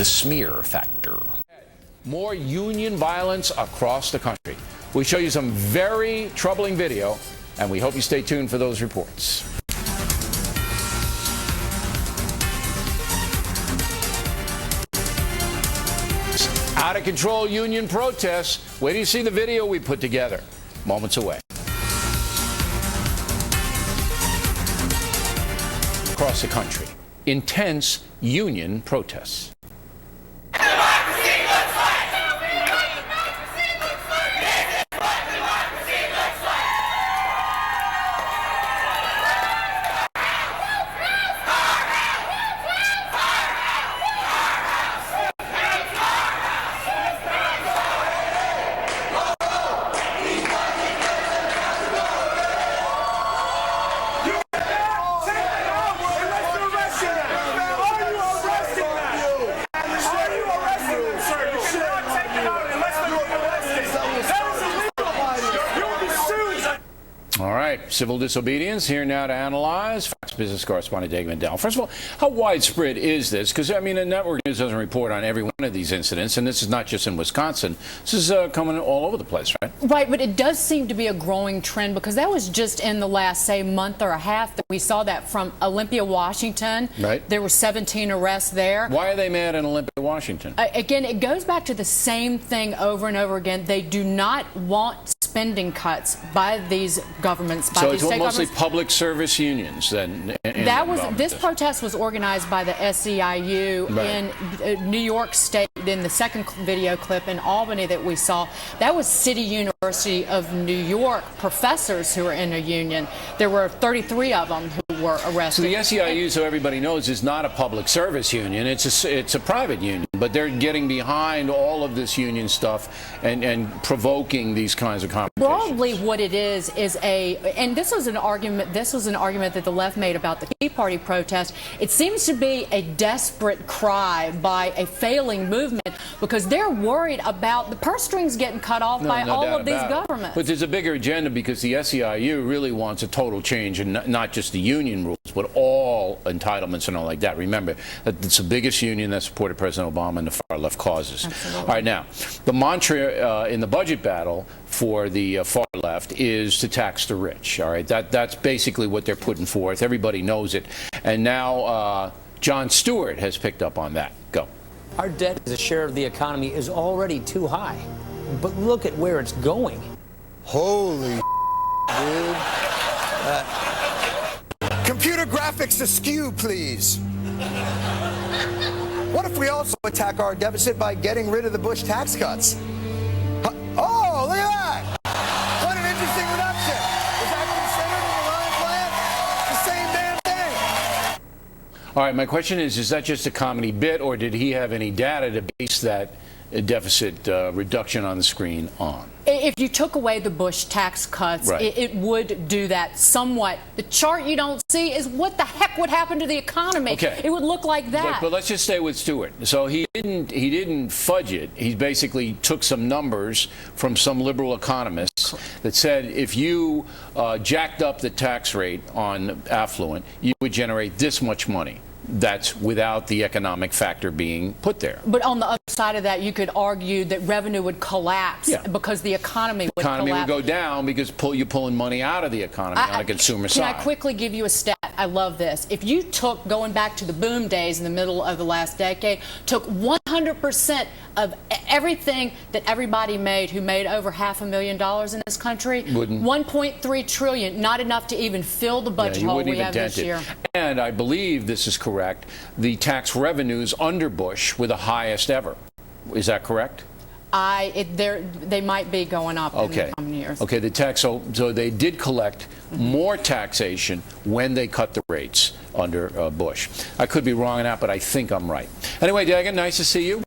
the smear factor. More union violence across the country. We show you some very troubling video, and we hope you stay tuned for those reports. Out of control union protests. Wait till you see the video we put together. Moments away. Across the country, intense union protests. All right, civil disobedience here now to analyze. Fox Business correspondent David Mandel. First of all, how widespread is this? Because, I mean, a network news doesn't report on every one of these incidents, and this is not just in Wisconsin. This is coming all over the place, right? Right, but it does seem to be a growing trend, because that was just in the last, say, month or a half that we saw that from Olympia, Washington. Right. There were 17 arrests there. Why are they mad in Olympia, Washington? Again, it goes back to the same thing over and over again. They do not want spending cuts by these governments, by so these it's state mostly governments. Public service unions then. This protest was organized by the SEIU in New York State. In the second video clip in Albany that we saw, that was City University of New York professors who were in a union. There were 33 of them who were arrested. So the SEIU, so everybody knows, is not a public service union. It's a private union, but they're getting behind all of this union stuff and provoking these kinds of confrontations. Broadly, what it is and this was an argument that the left made about the Tea Party protest. It seems to be a desperate cry by a failing movement, because they're worried about the purse strings getting cut off by all of these governments. But there's a bigger agenda, because the SEIU really wants a total change, and not just the union rules, but all entitlements and all like that. Remember that it's the biggest union that supported President Obama and the far left causes. Absolutely. All right, now, the mantra in the budget battle for the far left is to tax the rich. All right, that's basically what they're putting forth. Everybody knows it. And now Jon Stewart has picked up on that. Go. Our debt as a share of the economy is already too high, but look at where it's going. Holy dude. Computer graphics askew, please. What if we also attack our deficit by getting rid of the Bush tax cuts? Oh, look at that! What an interesting reduction. Was that considered in the Ryan plan? The same damn thing. All right, my question is that just a comedy bit, or did he have any data to base that deficit reduction on the screen on? If you took away the Bush tax cuts, it would do that somewhat. The chart you don't see is what the heck would happen to the economy. Okay. It would look like that. But let's just stay with Stewart. So he didn't fudge it. He basically took some numbers from some liberal economists that said if you jacked up the tax rate on affluent, you would generate this much money. That's without the economic factor being put there. But on the other side of that, you could argue that revenue would collapse because the economy would collapse. The economy would go down because you're pulling money out of the economy on the consumer side. Can I quickly give you a stat? I love this. If you took, going back to the boom days in the middle of the last decade, took 100% of everything that everybody made who made over $500,000 in this country, 1.3 trillion, not enough to even fill the budget hole we have this year. And I believe this is correct. The tax revenues under Bush were the highest ever. Is that correct? They might be going up in the coming years. Okay, the tax, so they did collect more taxation when they cut the rates under Bush. I could be wrong on that, but I think I'm right. Anyway, Dagan, nice to see you.